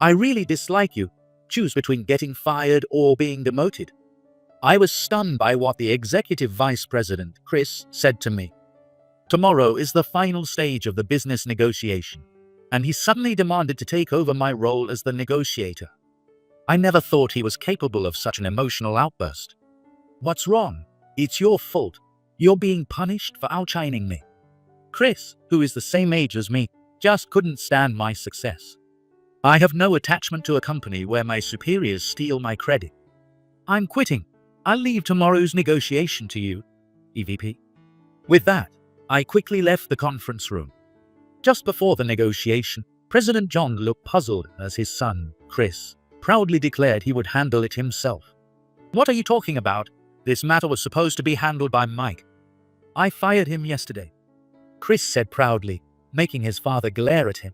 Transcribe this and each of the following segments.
I really dislike you. Choose between getting fired or being demoted." I was stunned by what the executive vice president, Chris, said to me. Tomorrow is the final stage of the business negotiation, and he suddenly demanded to take over my role as the negotiator. I never thought he was capable of such an emotional outburst. "What's wrong? It's your fault. You're being punished for outshining me." Chris, who is the same age as me, just couldn't stand my success. I have no attachment to a company where my superiors steal my credit. "I'm quitting. I'll leave tomorrow's negotiation to you, EVP." With that, I quickly left the conference room. Just before the negotiation, President John looked puzzled as his son, Chris, proudly declared he would handle it himself. "What are you talking about? This matter was supposed to be handled by Mike. I fired him yesterday," Chris said proudly, making his father glare at him.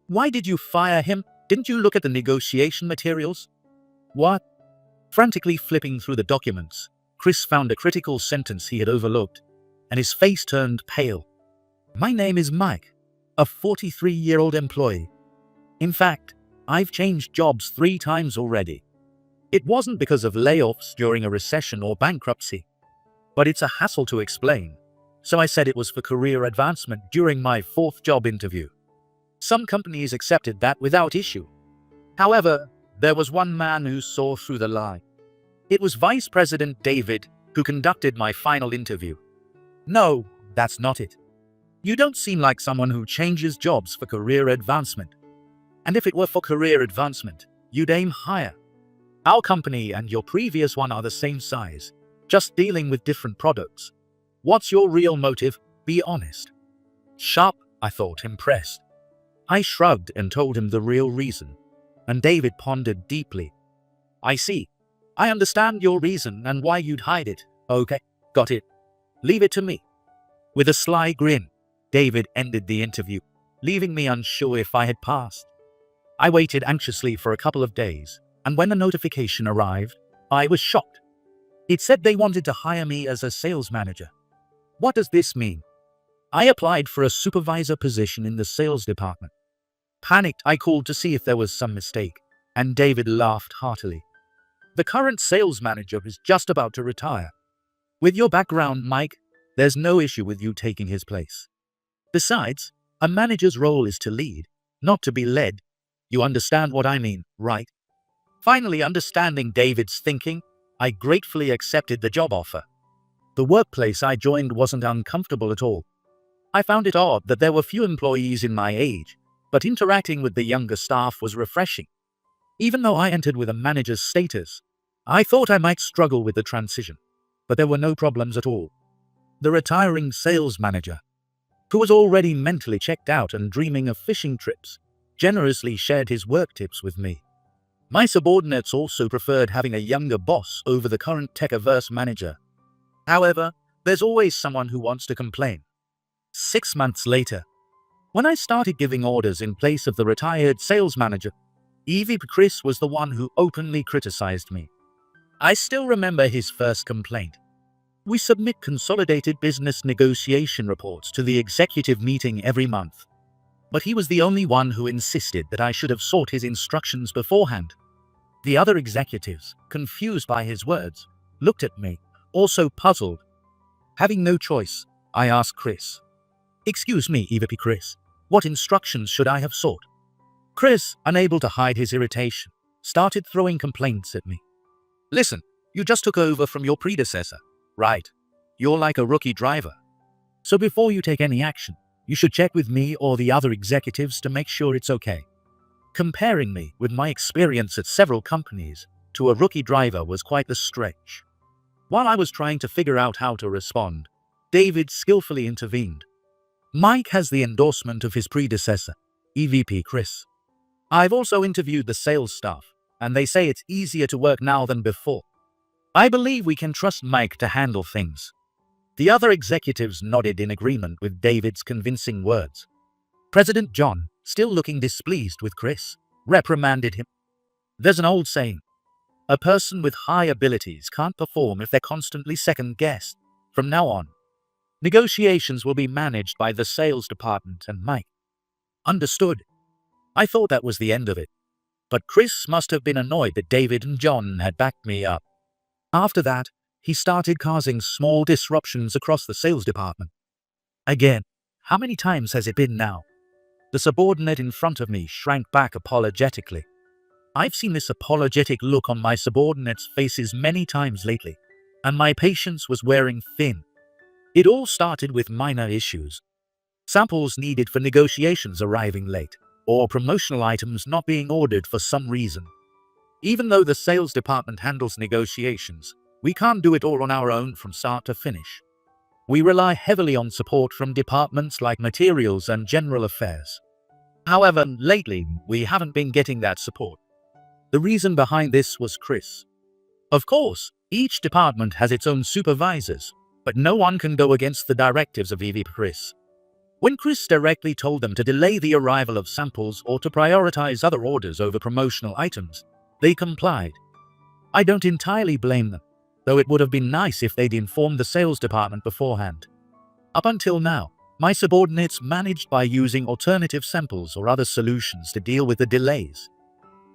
"Why did you fire him? Didn't you look at the negotiation materials?" "What?" Frantically flipping through the documents, Chris found a critical sentence he had overlooked, and his face turned pale. "My name is Mike, a 43-year-old employee. In fact, I've changed jobs 3 times already. It wasn't because of layoffs during a recession or bankruptcy, but it's a hassle to explain, so I said it was for career advancement during my 4th job interview. Some companies accepted that without issue. However, there was one man who saw through the lie. It was Vice President David who conducted my final interview. No, that's not it. You don't seem like someone who changes jobs for career advancement. And if it were for career advancement, you'd aim higher. Our company and your previous one are the same size, just dealing with different products. What's your real motive? Be honest." Sharp, I thought, impressed. I shrugged and told him the real reason, and David pondered deeply. "I see. I understand your reason and why you'd hide it. Okay, got it. Leave it to me." With a sly grin, David ended the interview, leaving me unsure if I had passed. I waited anxiously for a couple of days, and when the notification arrived, I was shocked. It said they wanted to hire me as a sales manager. What does this mean? I applied for a supervisor position in the sales department. Panicked, I called to see if there was some mistake, and David laughed heartily. "The current sales manager is just about to retire. With your background, Mike, there's no issue with you taking his place. Besides, a manager's role is to lead, not to be led. You understand what I mean, right?" Finally understanding David's thinking, I gratefully accepted the job offer. The workplace I joined wasn't uncomfortable at all. I found it odd that there were few employees in my age, but interacting with the younger staff was refreshing. Even though I entered with a manager's status, I thought I might struggle with the transition, but there were no problems at all. The retiring sales manager, who was already mentally checked out and dreaming of fishing trips, generously shared his work tips with me. My subordinates also preferred having a younger boss over the current tech-averse manager. However, there's always someone who wants to complain. 6 months later, when I started giving orders in place of the retired sales manager, EVP Chris was the one who openly criticized me. I still remember his first complaint. "We submit consolidated business negotiation reports to the executive meeting every month." But he was the only one who insisted that I should have sought his instructions beforehand. The other executives, confused by his words, looked at me, also puzzled. Having no choice, I asked Chris, "Excuse me, EVP Chris, what instructions should I have sought?" Chris, unable to hide his irritation, started throwing complaints at me. "Listen, you just took over from your predecessor, right? You're like a rookie driver. So before you take any action, you should check with me or the other executives to make sure it's okay." Comparing me with my experience at several companies to a rookie driver was quite the stretch. While I was trying to figure out how to respond, David skillfully intervened. "Mike has the endorsement of his predecessor, EVP Chris. I've also interviewed the sales staff, and they say it's easier to work now than before. I believe we can trust Mike to handle things." The other executives nodded in agreement with David's convincing words. President John, still looking displeased with Chris, reprimanded him. "There's an old saying, a person with high abilities can't perform if they're constantly second-guessed. From now on, negotiations will be managed by the sales department and Mike." Understood. I thought that was the end of it. But Chris must have been annoyed that David and John had backed me up. After that, he started causing small disruptions across the sales department. Again, how many times has it been now? The subordinate in front of me shrank back apologetically. I've seen this apologetic look on my subordinates' faces many times lately, and my patience was wearing thin. It all started with minor issues. Samples needed for negotiations arriving late, or promotional items not being ordered for some reason. Even though the sales department handles negotiations, we can't do it all on our own from start to finish. We rely heavily on support from departments like materials and general affairs. However, lately, we haven't been getting that support. The reason behind this was Chris. Of course, each department has its own supervisors, but no one can go against the directives of EVP Chris. When Chris directly told them to delay the arrival of samples or to prioritize other orders over promotional items, they complied. I don't entirely blame them, though it would have been nice if they'd informed the sales department beforehand. Up until now, my subordinates managed by using alternative samples or other solutions to deal with the delays.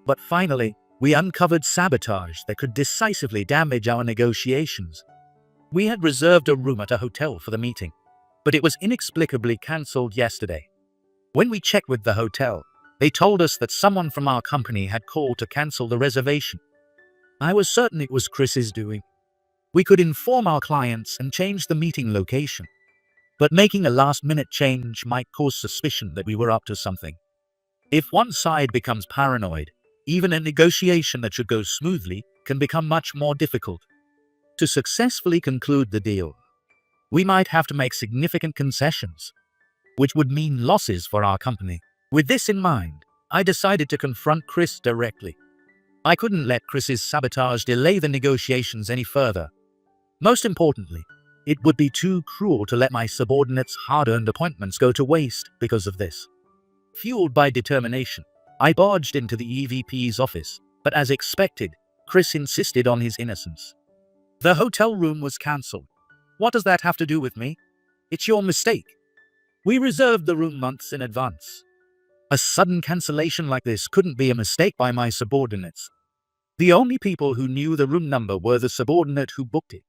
But finally, we uncovered sabotage that could decisively damage our negotiations. We had reserved a room at a hotel for the meeting, but it was inexplicably cancelled yesterday. When we checked with the hotel, they told us that someone from our company had called to cancel the reservation. I was certain it was Chris's doing. We could inform our clients and change the meeting location, but making a last-minute change might cause suspicion that we were up to something. If one side becomes paranoid, even a negotiation that should go smoothly can become much more difficult. To successfully conclude the deal, we might have to make significant concessions, which would mean losses for our company. With this in mind, I decided to confront Chris directly. I couldn't let Chris's sabotage delay the negotiations any further. Most importantly, it would be too cruel to let my subordinates' hard-earned appointments go to waste because of this. Fueled by determination, I barged into the EVP's office, but as expected, Chris insisted on his innocence. The hotel room was cancelled. What does that have to do with me? It's your mistake. We reserved the room months in advance. A sudden cancellation like this couldn't be a mistake by my subordinates. The only people who knew the room number were the subordinate who booked it,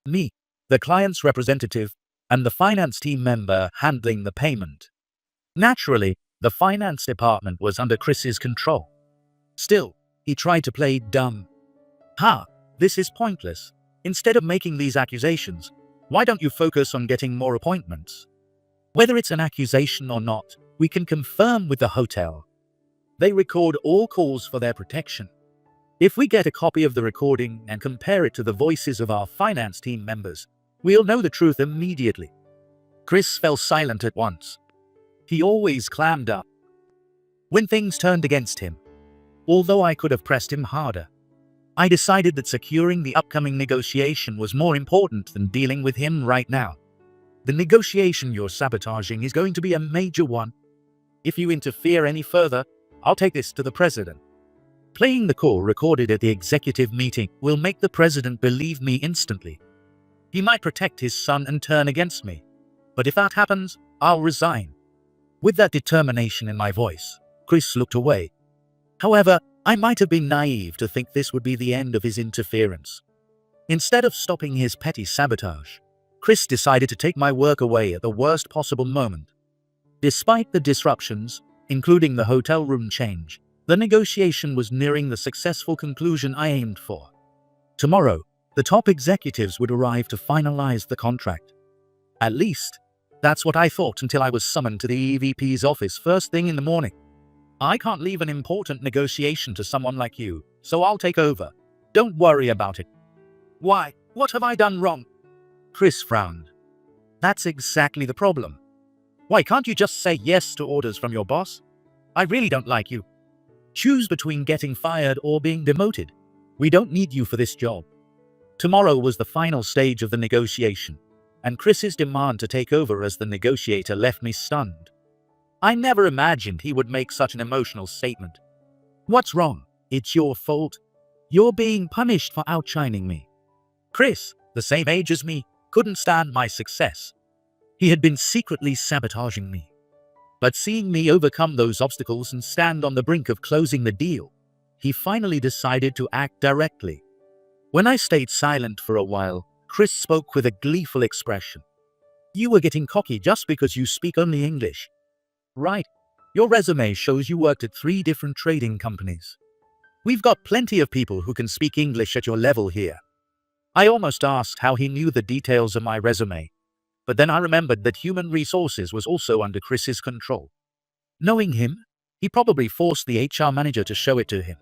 me, the client's representative, and the finance team member handling the payment. Naturally, the finance department was under Chris's control. Still, he tried to play dumb. This is pointless. Instead of making these accusations, why don't you focus on getting more appointments? Whether it's an accusation or not, we can confirm with the hotel. They record all calls for their protection. If we get a copy of the recording and compare it to the voices of our finance team members, we'll know the truth immediately. Chris fell silent at once. He always clammed up when things turned against him. Although I could have pressed him harder, I decided that securing the upcoming negotiation was more important than dealing with him right now. The negotiation you're sabotaging is going to be a major one. If you interfere any further, I'll take this to the president. Playing the call recorded at the executive meeting will make the president believe me instantly. He might protect his son and turn against me, but if that happens, I'll resign. With that determination in my voice, Chris looked away. However, I might have been naive to think this would be the end of his interference. Instead of stopping his petty sabotage, Chris decided to take my work away at the worst possible moment. Despite the disruptions, including the hotel room change, the negotiation was nearing the successful conclusion I aimed for. Tomorrow, the top executives would arrive to finalize the contract. At least, that's what I thought until I was summoned to the EVP's office first thing in the morning. I can't leave an important negotiation to someone like you, so I'll take over. Don't worry about it. Why? What have I done wrong? Chris frowned. That's exactly the problem. Why can't you just say yes to orders from your boss? I really don't like you. Choose between getting fired or being demoted. We don't need you for this job. Tomorrow was the final stage of the negotiation, and Chris's demand to take over as the negotiator left me stunned. I never imagined he would make such an emotional statement. What's wrong? It's your fault. You're being punished for outshining me. Chris, the same age as me, couldn't stand my success. He had been secretly sabotaging me. But seeing me overcome those obstacles and stand on the brink of closing the deal, he finally decided to act directly. When I stayed silent for a while, Chris spoke with a gleeful expression. "You were getting cocky just because you speak only English. Right? Your resume shows you worked at 3 different trading companies. We've got plenty of people who can speak English at your level here." I almost asked how he knew the details of my resume, but then I remembered that human resources was also under Chris's control. Knowing him, he probably forced the HR manager to show it to him.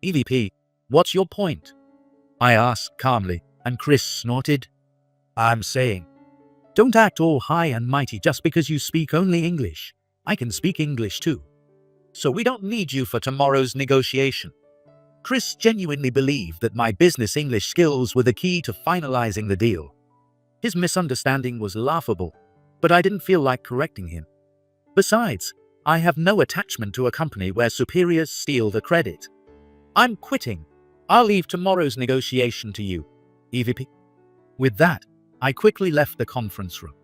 "EVP, what's your point?" I asked calmly, and Chris snorted. "I'm saying, don't act all high and mighty just because you speak only English. I can speak English too. So we don't need you for tomorrow's negotiation." Chris genuinely believed that my business English skills were the key to finalizing the deal. His misunderstanding was laughable, but I didn't feel like correcting him. Besides, I have no attachment to a company where superiors steal the credit. "I'm quitting. I'll leave tomorrow's negotiation to you, EVP." With that, I quickly left the conference room.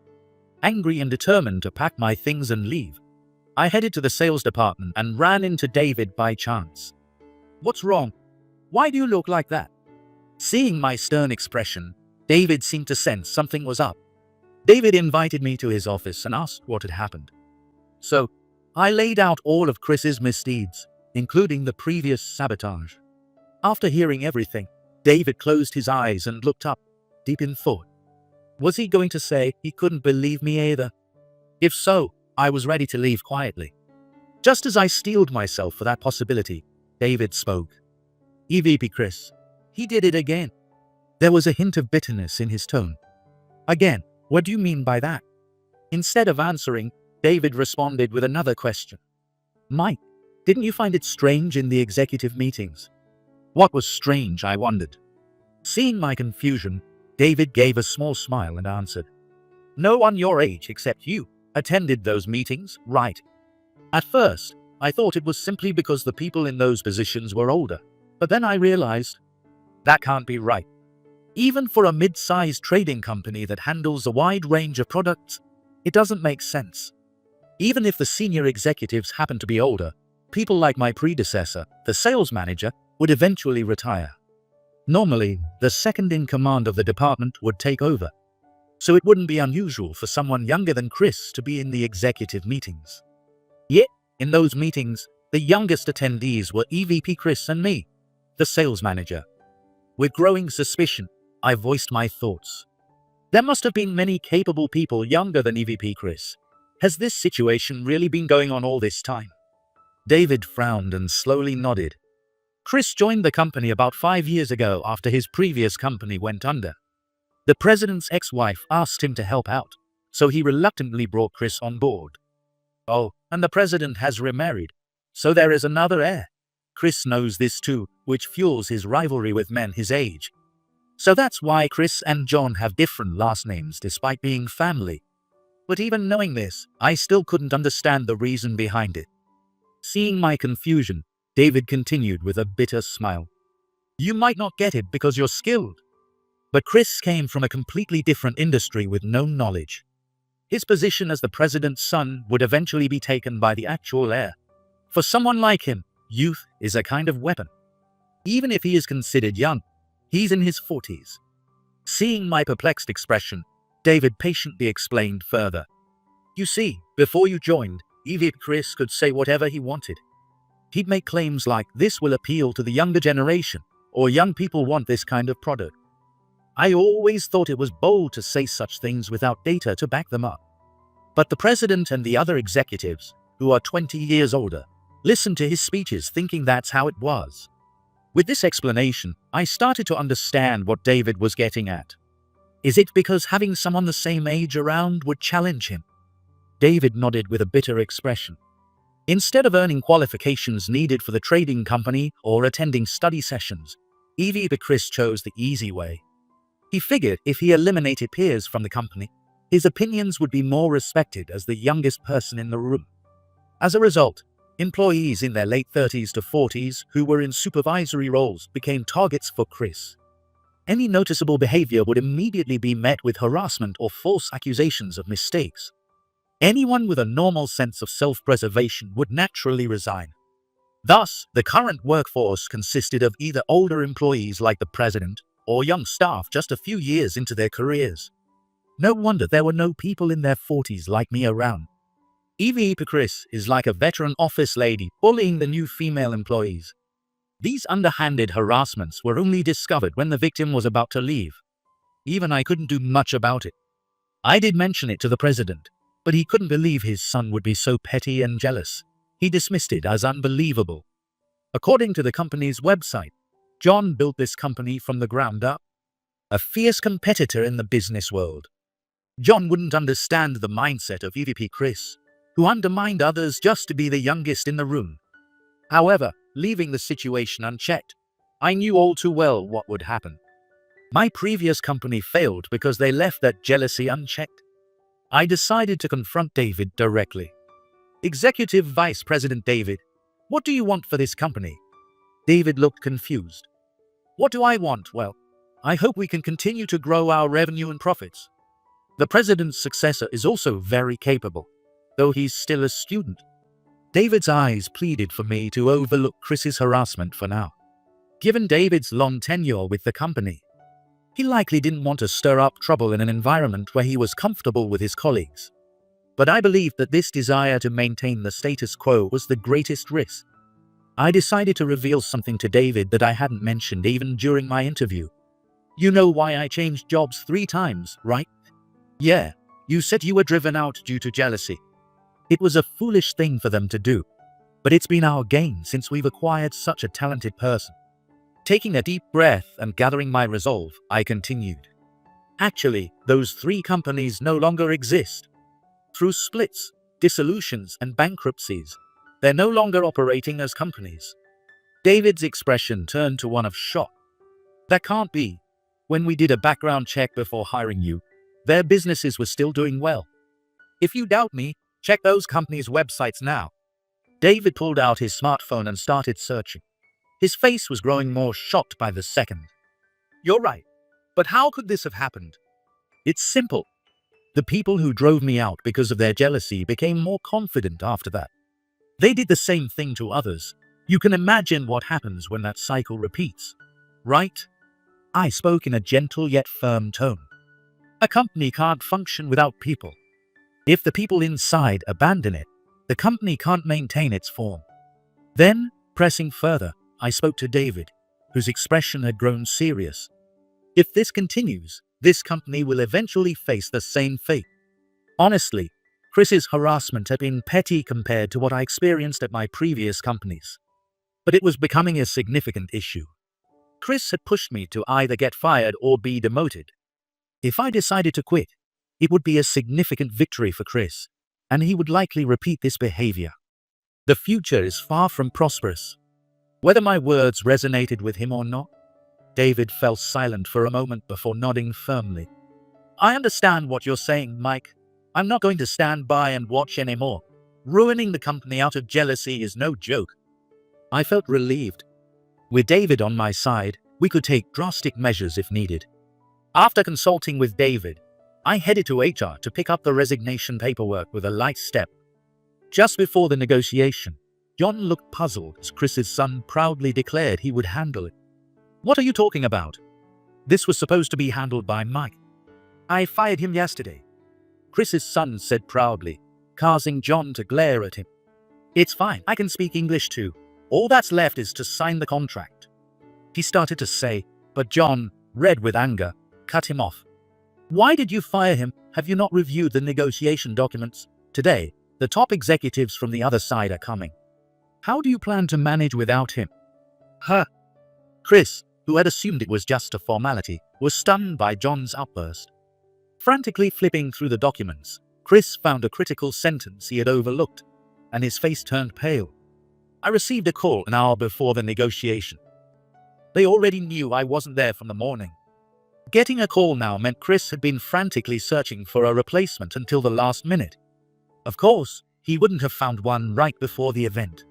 Angry and determined to pack my things and leave, I headed to the sales department and ran into David by chance. "What's wrong? Why do you look like that?" Seeing my stern expression, David seemed to sense something was up. David invited me to his office and asked what had happened. So, I laid out all of Chris's misdeeds, including the previous sabotage. After hearing everything, David closed his eyes and looked up, deep in thought. Was he going to say he couldn't believe me either? If so, I was ready to leave quietly. Just as I steeled myself for that possibility, David spoke. "EVP Chris, he did it again." There was a hint of bitterness in his tone. "Again, what do you mean by that?" Instead of answering, David responded with another question. "Mike, didn't you find it strange in the executive meetings?" What was strange, I wondered. Seeing my confusion, David gave a small smile and answered, "No one your age except you attended those meetings, right?" At first, I thought it was simply because the people in those positions were older, but then I realized that can't be right. Even for a mid-sized trading company that handles a wide range of products, it doesn't make sense. Even if the senior executives happen to be older, people like my predecessor, the sales manager, would eventually retire. Normally, the second in command of the department would take over, so it wouldn't be unusual for someone younger than Chris to be in the executive meetings. Yet, in those meetings, the youngest attendees were EVP Chris and me, the sales manager. With growing suspicion, I voiced my thoughts. There must have been many capable people younger than EVP Chris. Has this situation really been going on all this time? David frowned and slowly nodded. Chris joined the company about 5 years ago after his previous company went under. The president's ex-wife asked him to help out, so he reluctantly brought Chris on board. Oh, and the president has remarried, so there is another heir. Chris knows this too, which fuels his rivalry with men his age. So that's why Chris and John have different last names despite being family. But even knowing this, I still couldn't understand the reason behind it. Seeing my confusion, David continued with a bitter smile. "You might not get it because you're skilled. But Chris came from a completely different industry with no knowledge. His position as the president's son would eventually be taken by the actual heir. For someone like him, youth is a kind of weapon. Even if he is considered young, he's in his 40s. Seeing my perplexed expression, David patiently explained further. "You see, before you joined, EVP Chris could say whatever he wanted. He'd make claims like this will appeal to the younger generation, or young people want this kind of product. I always thought it was bold to say such things without data to back them up. But the president and the other executives, who are 20 years older, listened to his speeches thinking that's how it was." With this explanation, I started to understand what David was getting at. Is it because having someone the same age around would challenge him? David nodded with a bitter expression. Instead of earning qualifications needed for the trading company or attending study sessions, EVP Chris chose the easy way. He figured if he eliminated peers from the company, his opinions would be more respected as the youngest person in the room. As a result, employees in their late 30s to 40s who were in supervisory roles became targets for Chris. Any noticeable behavior would immediately be met with harassment or false accusations of mistakes. Anyone with a normal sense of self-preservation would naturally resign. Thus, the current workforce consisted of either older employees like the president or young staff just a few years into their careers. No wonder there were no people in their 40s like me around. EVP Chris is like a veteran office lady bullying the new female employees. These underhanded harassments were only discovered when the victim was about to leave. Even I couldn't do much about it. I did mention it to the president, but he couldn't believe his son would be so petty and jealous. He dismissed it as unbelievable. According to the company's website, John built this company from the ground up. A fierce competitor in the business world. John wouldn't understand the mindset of EVP Chris, who undermined others just to be the youngest in the room. However, leaving the situation unchecked, I knew all too well what would happen. My previous company failed because they left that jealousy unchecked. I decided to confront David directly. Executive Vice President David, what do you want for this company? David looked confused. What do I want? Well, I hope we can continue to grow our revenue and profits. The president's successor is also very capable, though he's still a student. David's eyes pleaded for me to overlook Chris's harassment for now. Given David's long tenure with the company, he likely didn't want to stir up trouble in an environment where he was comfortable with his colleagues. But I believed that this desire to maintain the status quo was the greatest risk. I decided to reveal something to David that I hadn't mentioned even during my interview. You know why I changed jobs 3 times, right? Yeah, you said you were driven out due to jealousy. It was a foolish thing for them to do, but it's been our gain since we've acquired such a talented person. Taking a deep breath and gathering my resolve, I continued. Actually, those 3 companies no longer exist. Through splits, dissolutions, and bankruptcies, they're no longer operating as companies. David's expression turned to one of shock. That can't be. When we did a background check before hiring you, their businesses were still doing well. If you doubt me, check those companies' websites now. David pulled out his smartphone and started searching. His face was growing more shocked by the second. You're right. But how could this have happened? It's simple. The people who drove me out because of their jealousy became more confident after that. They did the same thing to others. You can imagine what happens when that cycle repeats, right? I spoke in a gentle yet firm tone. A company can't function without people. If the people inside abandon it, the company can't maintain its form. Then, pressing further, I spoke to David, whose expression had grown serious. If this continues, this company will eventually face the same fate. Honestly, Chris's harassment had been petty compared to what I experienced at my previous companies. But it was becoming a significant issue. Chris had pushed me to either get fired or be demoted. If I decided to quit, it would be a significant victory for Chris, and he would likely repeat this behavior. The future is far from prosperous. Whether my words resonated with him or not, David fell silent for a moment before nodding firmly. I understand what you're saying, Mike. I'm not going to stand by and watch anymore. Ruining the company out of jealousy is no joke. I felt relieved. With David on my side, we could take drastic measures if needed. After consulting with David, I headed to HR to pick up the resignation paperwork with a light step. Just before the negotiation, John looked puzzled as Chris's son proudly declared he would handle it. What are you talking about? This was supposed to be handled by Mike. I fired him yesterday, Chris's son said proudly, causing John to glare at him. It's fine, I can speak English too. All that's left is to sign the contract. He started to say, but John, red with anger, cut him off. Why did you fire him? Have you not reviewed the negotiation documents? Today, the top executives from the other side are coming. How do you plan to manage without him? Chris, who had assumed it was just a formality, was stunned by John's outburst. Frantically flipping through the documents, Chris found a critical sentence he had overlooked, and his face turned pale. I received a call an hour before the negotiation. They already knew I wasn't there from the morning. Getting a call now meant Chris had been frantically searching for a replacement until the last minute. Of course, he wouldn't have found one right before the event.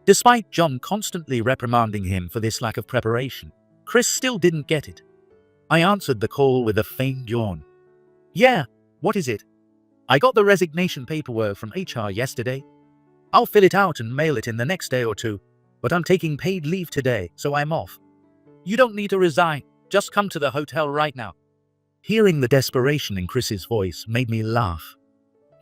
Despite John constantly reprimanding him for this lack of preparation, Chris still didn't get it. I answered the call with a faint yawn. Yeah, what is it? I got the resignation paperwork from HR yesterday. I'll fill it out and mail it in the next day or two, but I'm taking paid leave today, so I'm off. You don't need to resign. Just come to the hotel right now. Hearing the desperation in Chris's voice made me laugh.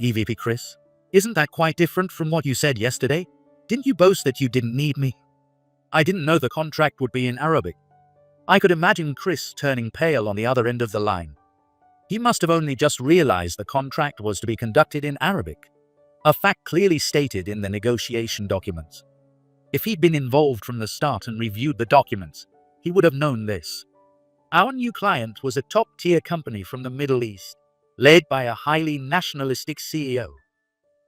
EVP Chris, isn't that quite different from what you said yesterday? Didn't you boast that you didn't need me? I didn't know the contract would be in Arabic. I could imagine Chris turning pale on the other end of the line. He must have only just realized the contract was to be conducted in Arabic, a fact clearly stated in the negotiation documents. If he'd been involved from the start and reviewed the documents, he would have known this. Our new client was a top-tier company from the Middle East, led by a highly nationalistic CEO.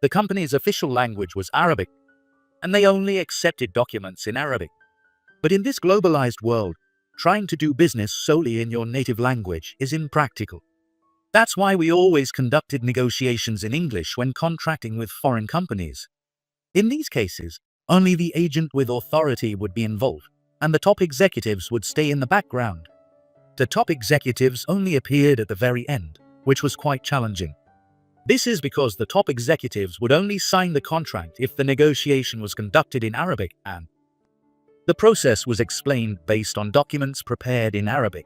The company's official language was Arabic, and they only accepted documents in Arabic. But in this globalized world, trying to do business solely in your native language is impractical. That's why we always conducted negotiations in English when contracting with foreign companies. In these cases, only the agent with authority would be involved, and the top executives would stay in the background. The top executives only appeared at the very end, which was quite challenging. This is because the top executives would only sign the contract if the negotiation was conducted in Arabic, and the process was explained based on documents prepared in Arabic.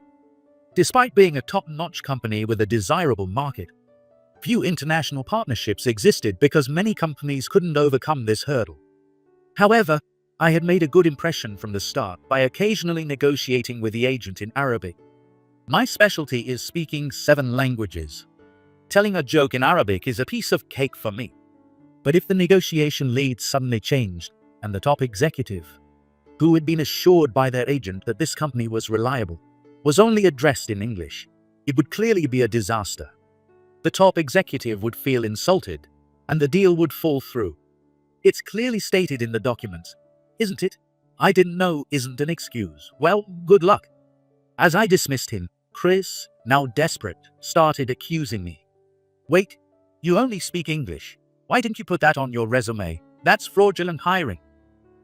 Despite being a top-notch company with a desirable market, few international partnerships existed because many companies couldn't overcome this hurdle. However, I had made a good impression from the start by occasionally negotiating with the agent in Arabic. My specialty is speaking 7 languages. Telling a joke in Arabic is a piece of cake for me. But if the negotiation lead suddenly changed, and the top executive, who had been assured by their agent that this company was reliable, was only addressed in English, it would clearly be a disaster. The top executive would feel insulted, and the deal would fall through. It's clearly stated in the documents, isn't it? I didn't know isn't an excuse. Well, good luck. As I dismissed him, Chris, now desperate, started accusing me. Wait, you only speak English. Why didn't you put that on your resume? That's fraudulent hiring.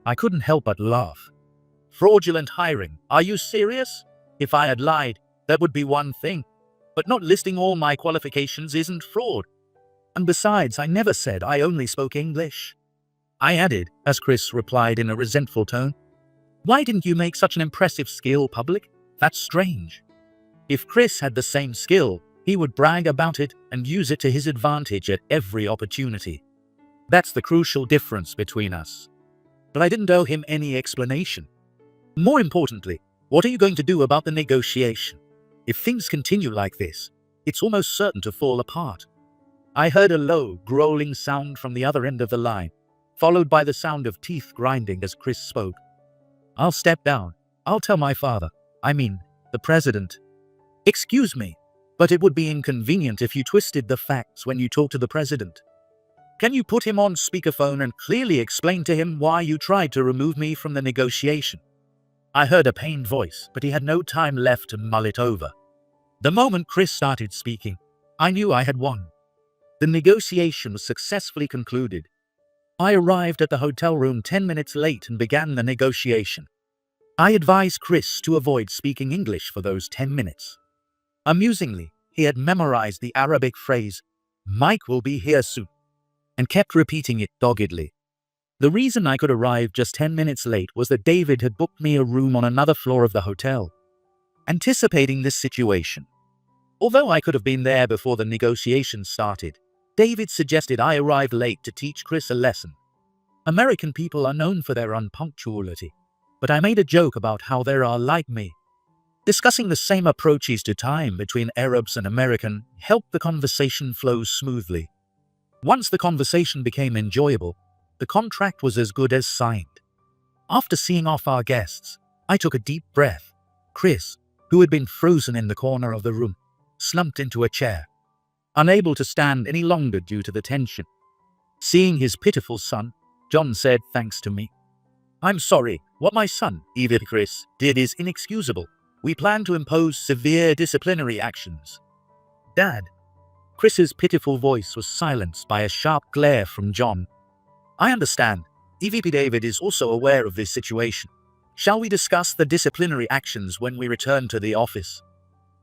I couldn't help but laugh. Fraudulent hiring? Are you serious? If I had lied, that would be one thing. But not listing all my qualifications isn't fraud. And besides, I never said I only spoke English. I added, as Chris replied in a resentful tone. Why didn't you make such an impressive skill public? That's strange. If Chris had the same skill, he would brag about it and use it to his advantage at every opportunity. That's the crucial difference between us. But I didn't owe him any explanation. More importantly, what are you going to do about the negotiation? If things continue like this, it's almost certain to fall apart. I heard a low, growling sound from the other end of the line, followed by the sound of teeth grinding as Chris spoke. I'll step down. I'll tell my father. The president. Excuse me, but it would be inconvenient if you twisted the facts when you talk to the president. Can you put him on speakerphone and clearly explain to him why you tried to remove me from the negotiation? I heard a pained voice, but he had no time left to mull it over. The moment Chris started speaking, I knew I had won. The negotiation was successfully concluded. I arrived at the hotel room 10 minutes late and began the negotiation. I advised Chris to avoid speaking English for those 10 minutes. Amusingly, he had memorized the Arabic phrase, "Mike will be here soon," and kept repeating it doggedly. The reason I could arrive just 10 minutes late was that David had booked me a room on another floor of the hotel. Anticipating this situation, although I could have been there before the negotiations started, David suggested I arrive late to teach Chris a lesson. American people are known for their unpunctuality, but I made a joke about how they are like me. Discussing the same approaches to time between Arabs and American helped the conversation flow smoothly. Once the conversation became enjoyable, the contract was as good as signed. After seeing off our guests, I took a deep breath. Chris, who had been frozen in the corner of the room, slumped into a chair, unable to stand any longer due to the tension. Seeing his pitiful son, John said thanks to me. I'm sorry, what my son, even Chris, did is inexcusable. We plan to impose severe disciplinary actions. Dad. Chris's pitiful voice was silenced by a sharp glare from John. I understand. EVP David is also aware of this situation. Shall we discuss the disciplinary actions when we return to the office?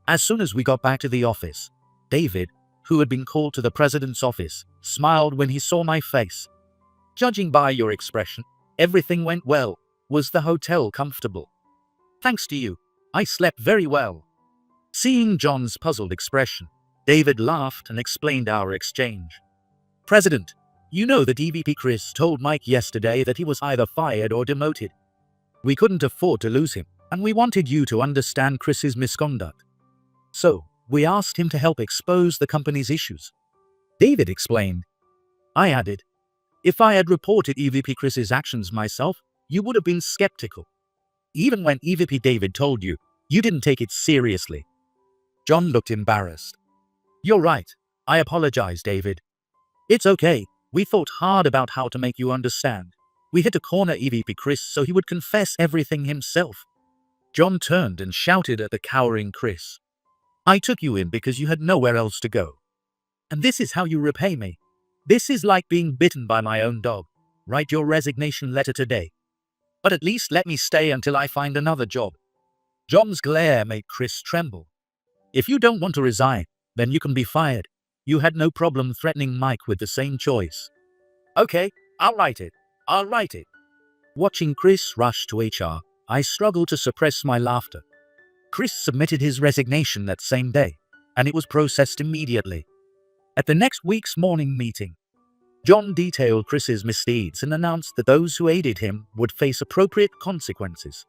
As soon as we got back to the office, David, who had been called to the president's office, smiled when he saw my face. "Judging by your expression, everything went well. Was the hotel comfortable?" "Thanks to you, I slept very well." Seeing John's puzzled expression, David laughed and explained our exchange. "President, you know that EVP Chris told Mike yesterday that he was either fired or demoted. We couldn't afford to lose him, and we wanted you to understand Chris's misconduct. So, we asked him to help expose the company's issues." David explained. I added, "If I had reported EVP Chris's actions myself, you would have been skeptical. Even when EVP David told you, you didn't take it seriously." John looked embarrassed. "You're right. I apologize, David. It's okay. We thought hard about how to make you understand. We had to corner EVP Chris so he would confess everything himself." John turned and shouted at the cowering Chris. "I took you in because you had nowhere else to go. And this is how you repay me. This is like being bitten by my own dog. Write your resignation letter today. But at least let me stay until I find another job." John's glare made Chris tremble. "If you don't want to resign, then you can be fired. You had no problem threatening Mike with the same choice." "Okay, I'll write it. I'll write it." Watching Chris rush to HR, I struggled to suppress my laughter. Chris submitted his resignation that same day, and it was processed immediately. At the next week's morning meeting, John detailed Chris's misdeeds and announced that those who aided him would face appropriate consequences.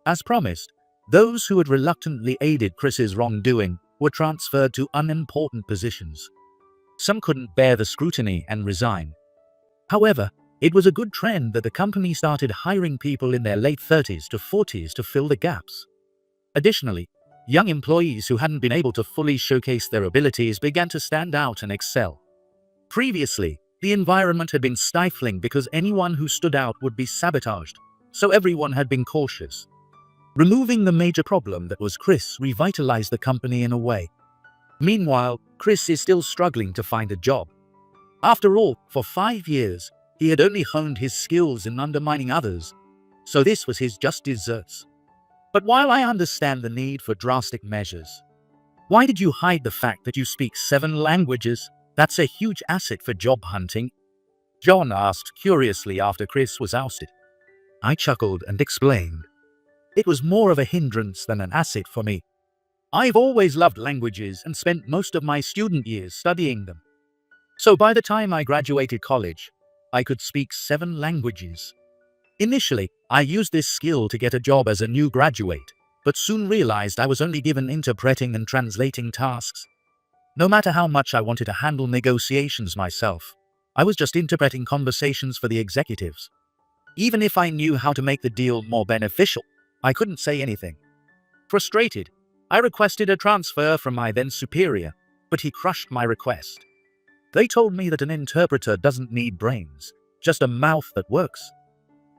As promised, those who had reluctantly aided Chris's wrongdoing were transferred to unimportant positions. Some couldn't bear the scrutiny and resigned. However, it was a good trend that the company started hiring people in their late 30s to 40s to fill the gaps. Additionally, young employees who hadn't been able to fully showcase their abilities began to stand out and excel. Previously, the environment had been stifling because anyone who stood out would be sabotaged, so everyone had been cautious. Removing the major problem that was Chris revitalized the company in a way. Meanwhile, Chris is still struggling to find a job. After all, for 5 years, he had only honed his skills in undermining others, so this was his just desserts. But while I understand the need for drastic measures, why did you hide the fact that you speak 7 languages? That's a huge asset for job hunting. John asked curiously after Chris was ousted. I chuckled and explained. It was more of a hindrance than an asset for me. I've always loved languages and spent most of my student years studying them. So by the time I graduated college, I could speak 7 languages. Initially, I used this skill to get a job as a new graduate, but soon realized I was only given interpreting and translating tasks. No matter how much I wanted to handle negotiations myself, I was just interpreting conversations for the executives. Even if I knew how to make the deal more beneficial, I couldn't say anything. Frustrated, I requested a transfer from my then superior, but he crushed my request. They told me that an interpreter doesn't need brains, just a mouth that works.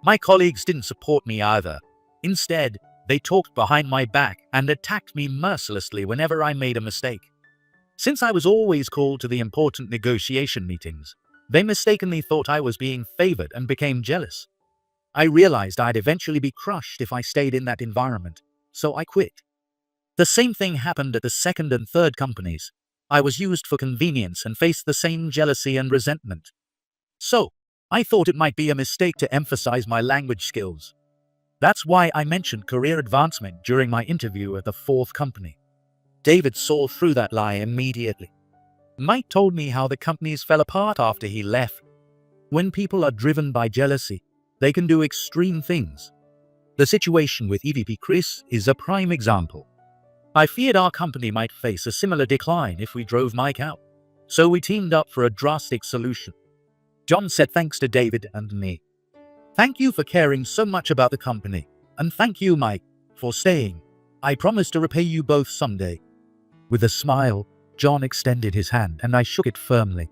My colleagues didn't support me either. Instead, they talked behind my back and attacked me mercilessly whenever I made a mistake. Since I was always called to the important negotiation meetings, they mistakenly thought I was being favored and became jealous. I realized I'd eventually be crushed if I stayed in that environment, so I quit. The same thing happened at the second and third companies. I was used for convenience and faced the same jealousy and resentment. So, I thought it might be a mistake to emphasize my language skills. That's why I mentioned career advancement during my interview at the 4th company. David saw through that lie immediately. Mike told me how the companies fell apart after he left. When people are driven by jealousy, they can do extreme things. The situation with EVP Chris is a prime example. I feared our company might face a similar decline if we drove Mike out, so we teamed up for a drastic solution. John said thanks to David and me. Thank you for caring so much about the company, and thank you, Mike, for staying. I promise to repay you both someday. With a smile, John extended his hand and I shook it firmly.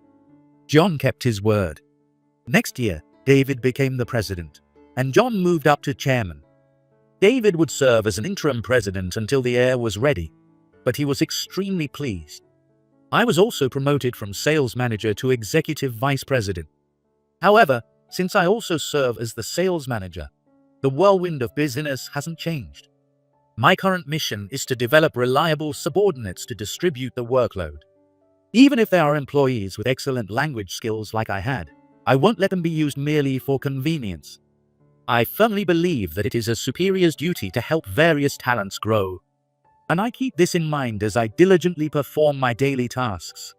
John kept his word. Next year, David became the president, and John moved up to chairman. David would serve as an interim president until the heir was ready, but he was extremely pleased. I was also promoted from sales manager to executive vice president. However, since I also serve as the sales manager, the whirlwind of business hasn't changed. My current mission is to develop reliable subordinates to distribute the workload. Even if they are employees with excellent language skills like I had, I won't let them be used merely for convenience. I firmly believe that it is a superior's duty to help various talents grow, and I keep this in mind as I diligently perform my daily tasks.